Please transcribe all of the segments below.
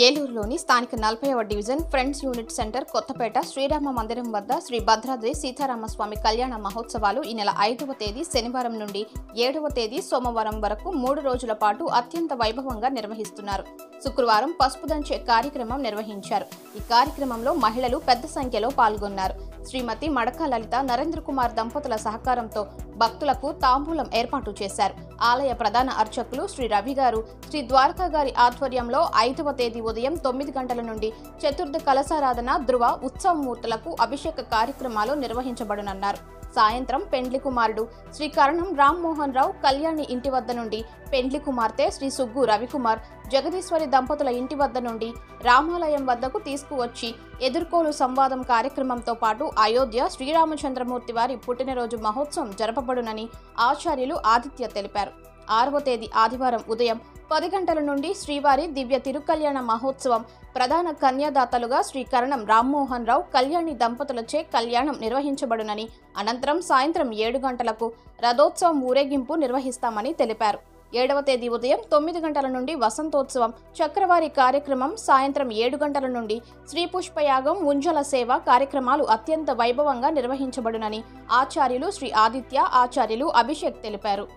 ఏలూరులోని స్థానిక 40వ division friends unit centre Kothapeta Srirama మందిరం వద్ద శ్రీ భద్రాద్రి సీతారామస్వామి కళ్యాణ మహోత్సవాలు ఈ నెల 5వ తేదీ శనివారం నుండి 7వ తేదీ సోమవారం వరకు 3 రోజుల పాటు అత్యంత వైభవంగా నిర్వహిస్తున్నారు. శుక్రవారం పసుపు దంచే కార్యక్రమం నిర్వహించారు. ఈ కార్యక్రమంలో మహిళలు పెద్ద సంఖ్యలో పాల్గొన్నారు. శ్రీమతి మడక లలిత నరేంద్ర కుమార్ దంపతుల సహకారంతో భక్తులకు తాంబూలం ఏర్పాటు చేశారు. ఆలయ ప్రధాన అర్చకులు శ్రీ రవి గారు శ్రీ ద్వారకా గారి ఆధ్వర్యంలో 5వ తేదీ ఉదయం 9 గంటల నుండి చతుర్థ కలశారాధన ధృవ ఉత్సవమూర్తులకు అభిషేక కార్యక్రమాలు నిర్వహించబడునన్నారు. సాయంత్రం పెండ్లి కుమారుడు శ్రీ కరణం రామ్మోహన్ రావు కళ్యాణి ఇంటి వద్ద నుండి పెండ్లి కుమార్తె శ్రీ సుగ్గు రవికుమార్ జగదీశ్వరి దంపతుల ఇంటి వద్ద నుండి రామాలయం వద్దకు తీసుకువచ్చి ఎదుర్కోలు సంవాదం కార్యక్రమంతో పాటు అయోధ్య శ్రీరామచంద్రమూర్తి వారి పుట్టినరోజు మహోత్సవం జరపబడునని ఆచార్యులు ఆదిత్య తెలిపారు. 6వ తేదీ ఆదివారం ఉదయం 10 గంటల నుండి శ్రీవారి దివ్య తిరుకల్యాణ మహోత్సవం ప్రధాన కన్యాదాతలుగా శ్రీ కరణం రామ్మోహన్ రావు కళ్యాణి దంపతులచే కళ్యాణం నిర్వహించబడునని, అనంతరం సాయంత్రం 7 గంటలకు రథోత్సవం ఊరేగింపు నిర్వహిస్తామని తెలిపారు. 7వ తేదీ ఉదయం 9 గంటల నుండి వసంతోత్సవం చక్రవారి కార్యక్రమం, సాయంత్రం 7 గంటల నుండి శ్రీ పుష్పయాగం ఉంజల సేవ కార్యక్రమాలు అత్యంత వైభవంగా నిర్వహించబడునని ఆచార్యులు శ్రీ ఆదిత్య, ఆచార్యులు అభిషేక్ తెలిపారు.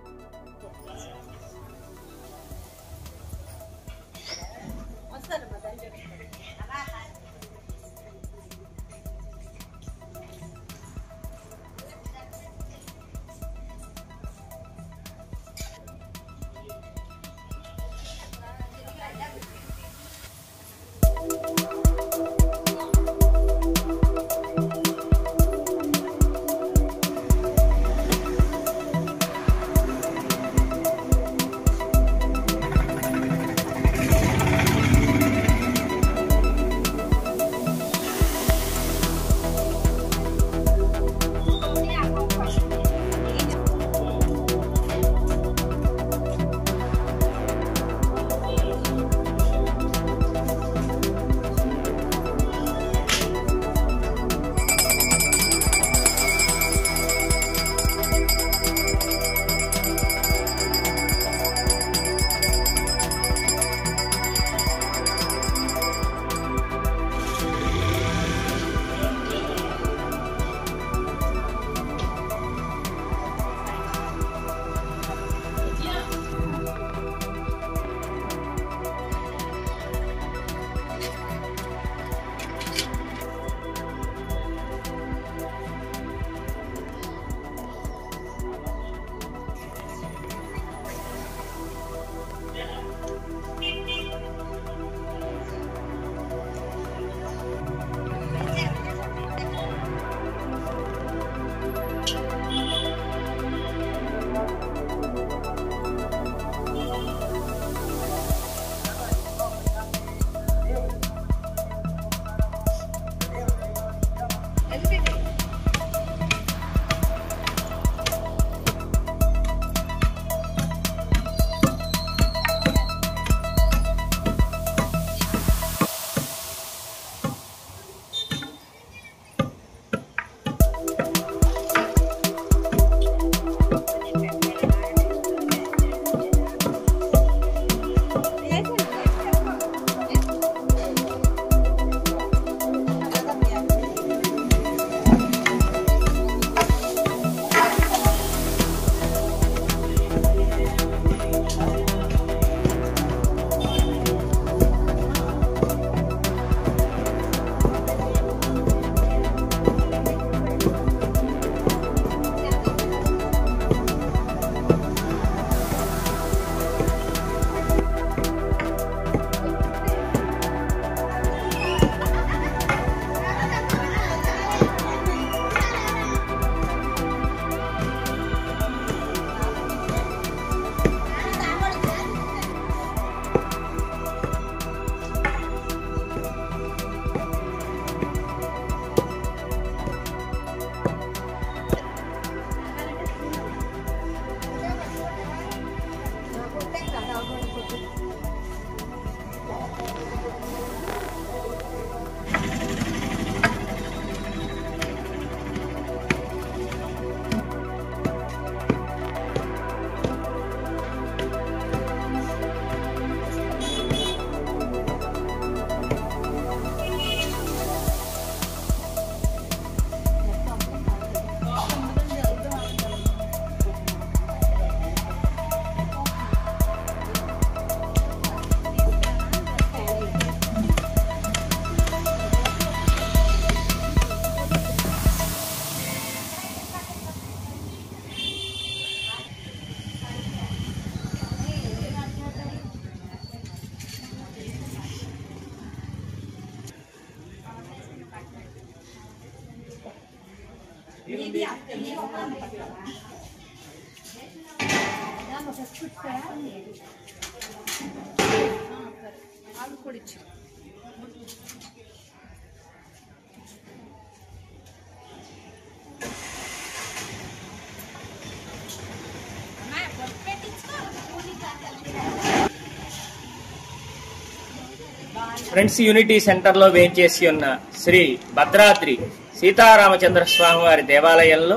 ఫ్రెండ్స్ యూనిటీ సెంటర్ లో వేంచేసి ఉన్న శ్రీ భద్రాద్రి సీతారామచంద్ర స్వామి వారి దేవాలయంలో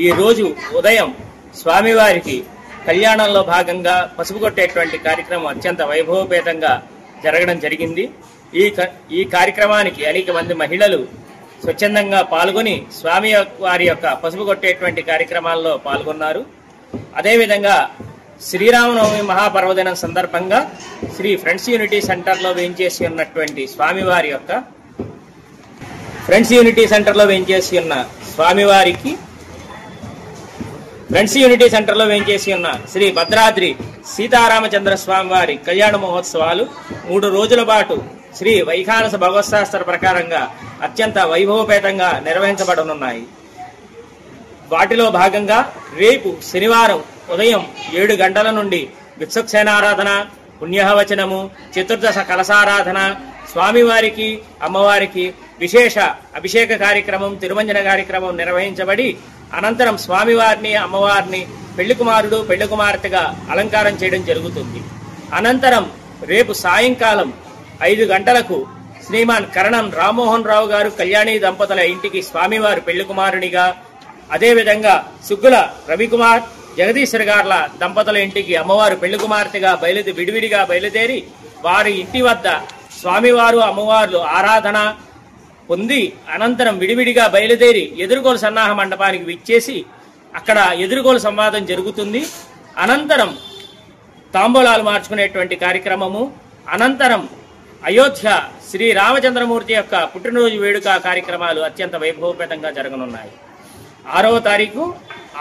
ఈ రోజు ఉదయం స్వామివారికి కళ్యాణంలో భాగంగా పసుపు కొట్టేటువంటి కార్యక్రమం అత్యంత వైభవపేతంగా జరగడం జరిగింది. ఈ కార్యక్రమానికి అనేక మంది మహిళలు స్వచ్ఛందంగా పాల్గొని స్వామి వారి యొక్క పసుపు కొట్టేటువంటి కార్యక్రమాల్లో పాల్గొన్నారు. అదేవిధంగా శ్రీరామనవమి మహాపర్వదినం సందర్భంగా శ్రీ ఫ్రెండ్స్ యూనిటీ సెంటర్లో వేంచేసి ఉన్నటువంటి స్వామివారి యొక్క ఫ్రెండ్స్ యూనిటీ సెంటర్లో వేంచేసి ఉన్న శ్రీ భద్రాద్రి సీతారామచంద్ర స్వామి వారి కళ్యాణ మహోత్సవాలు 3 రోజుల పాటు శ్రీ వైఖానస భగవత్శాస్త్ర ప్రకారంగా అత్యంత వైభవపేతంగా నిర్వహించబడనున్నాయి. వాటిలో భాగంగా రేపు శనివారం ఉదయం 7 గంటల నుండి విత్సక్సేనారాధన, పుణ్యవచనము, చతుర్దశ కలశారాధన, స్వామివారికి అమ్మవారికి విశేష అభిషేక కార్యక్రమం, తిరుమంజన కార్యక్రమం నిర్వహించబడి అనంతరం స్వామివారిని అమ్మవారిని పెళ్లి కుమారుడు పెళ్లి కుమార్తెగా అలంకారం చేయడం జరుగుతుంది. అనంతరం రేపు సాయంకాలం 5 గంటలకు శ్రీమాన్ కరణం రామ్మోహన్ రావు గారు కళ్యాణి దంపతుల ఇంటికి స్వామివారు పెళ్లి కుమారునిగా, అదేవిధంగా సుగ్గుల రవికుమార్ జగదీశ్వర్ గార్ల దంపతుల ఇంటికి అమ్మవారు పెళ్లి కుమార్తెగా విడివిడిగా బయలుదేరి వారి ఇంటి వద్ద స్వామివారు అమ్మవార్లు ఆరాధన పొంది అనంతరం విడివిడిగా బయలుదేరి ఎదురుగోలు సన్నాహ మండపానికి విచ్చేసి అక్కడ ఎదురుగోలు సంవాదం జరుగుతుంది. అనంతరం తాంబూలాలు మార్చుకునేటువంటి కార్యక్రమము, అనంతరం అయోధ్య శ్రీ రామచంద్రమూర్తి యొక్క పుట్టినరోజు వేడుక కార్యక్రమాలు అత్యంత వైభవపేతంగా జరగనున్నాయి. 6వ తారీఖు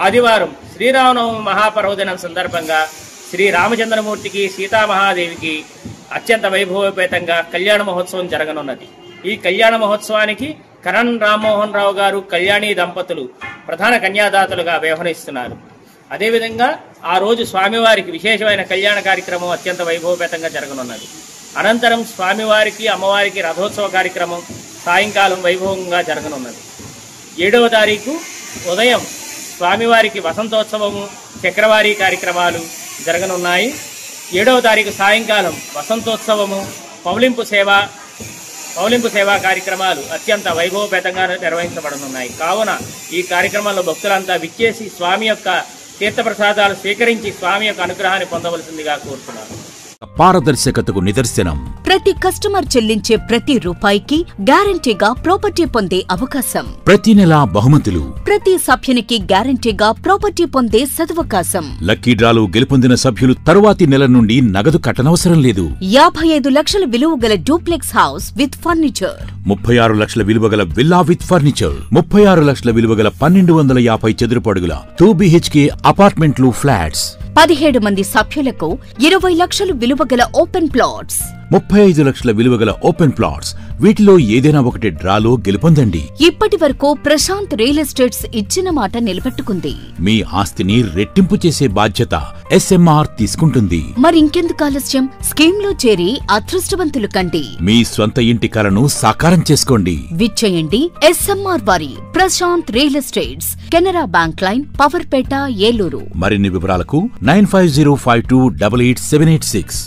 ఆదివారం శ్రీరామనవమి మహాపర్వదినం సందర్భంగా శ్రీ రామచంద్రమూర్తికి సీతామహాదేవికి అత్యంత వైభవపేతంగా కళ్యాణ మహోత్సవం జరగనున్నది. ఈ కళ్యాణ మహోత్సవానికి కరణ్ రామ్మోహన్ రావు గారు కళ్యాణి దంపతులు ప్రధాన కన్యాదాతలుగా వ్యవహరిస్తున్నారు. అదేవిధంగా ఆ రోజు స్వామివారికి విశేషమైన కళ్యాణ కార్యక్రమం అత్యంత వైభవపేతంగా జరగనున్నది. అనంతరం స్వామివారికి అమ్మవారికి రథోత్సవ కార్యక్రమం సాయంకాలం వైభవంగా జరగనున్నది. 7వ తారీఖు ఉదయం స్వామివారికి వసంతోత్సవము, చక్రవారీ కార్యక్రమాలు జరగనున్నాయి. 7వ తారీఖు సాయంకాలం వసంతోత్సవము, పౌలింపు సేవా కార్యక్రమాలు అత్యంత వైభవపేతంగా నిర్వహించబడనున్నాయి. కావున ఈ కార్యక్రమంలో భక్తులంతా విచ్చేసి స్వామి యొక్క తీర్థప్రసాదాలు స్వీకరించి స్వామి యొక్క అనుగ్రహాన్ని పొందవలసిందిగా కోరుతున్నాను. పారదర్శకతకు నిదర్శనం. ప్రతి కస్టమర్ చెల్లించే ప్రతి రూపాయికి గ్యారంటీగా ప్రాపర్టీ పొందే అవకాశం. ప్రతి నెల బహుమతులు. ప్రతి సభ్యునికి గ్యారంటీగా ప్రాపర్టీ పొందే సదవకాశం. లక్కీ డ్రాలో గెలుపొందిన సభ్యులు తరువాతి నెల నుండి నగదు కట్టనవసరం లేదు. 55 లక్షల విలువ గల డూప్లెక్స్ హౌస్ విత్ ఫర్నిచర్. 36 లక్షల విలువ గల విల్లా విత్ ఫర్నిచర్. 36 లక్షల విలువ గల 1250 చదురపు అడుగుల 2 BHK అపార్ట్మెంట్లు, ఫ్లాట్స్. 17 మంది సభ్యులకు 20 లక్షలు విలువ గల ఓపెన్ ప్లాట్స్. 35 లక్షల విలువ గల ఓపెన్ ప్లాట్స్. వీటిలో ఏదైనా ఒకటి డ్రాలో గెలుపొందండి. ఇప్పటి వరకు ప్రశాంత్ రియల్ ఎస్టేట్స్ ఇచ్చిన మాట నిలబెట్టుకుంది. మీ ఆస్తిని రెట్టింపు చేసే బాధ్యత SMR తీసుకుంటుంది. మరింకెందుకు ఆలస్యం? స్కీమ్ లో చేరి అదృష్టవంతులు కండి. మీ స్వంత ఇంటి కలను సాకారం చేసుకోండి. విచ్చేయండి SMR వారి Prashant real estates, Canara bank line, Powerpet, Eluru. మరిన్ని వివరాలకు 9505288786.